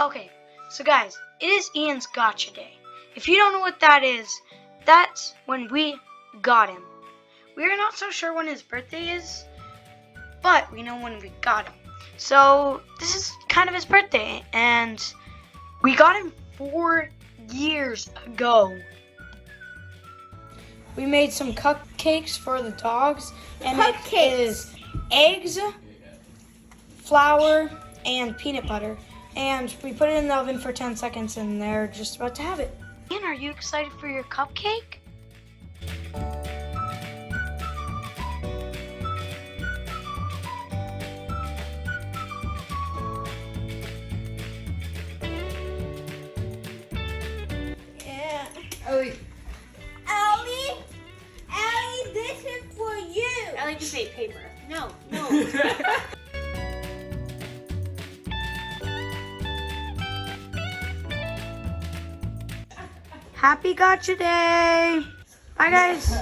Okay, so guys, it is Ian's gotcha day. If you don't know what that is, that's when we got him. We are not so sure when his birthday is, but we know when we got him. So this is kind of his birthday, and we got him 4 years ago. We made some cupcakes for the dogs, and it is eggs, flour, and peanut butter. And we put it in the oven for 10 seconds, and they're just about to have it. Ian, are you excited for your cupcake? Yeah. Ellie, This is for you. Ellie just ate paper. No. Happy gotcha day! Bye guys!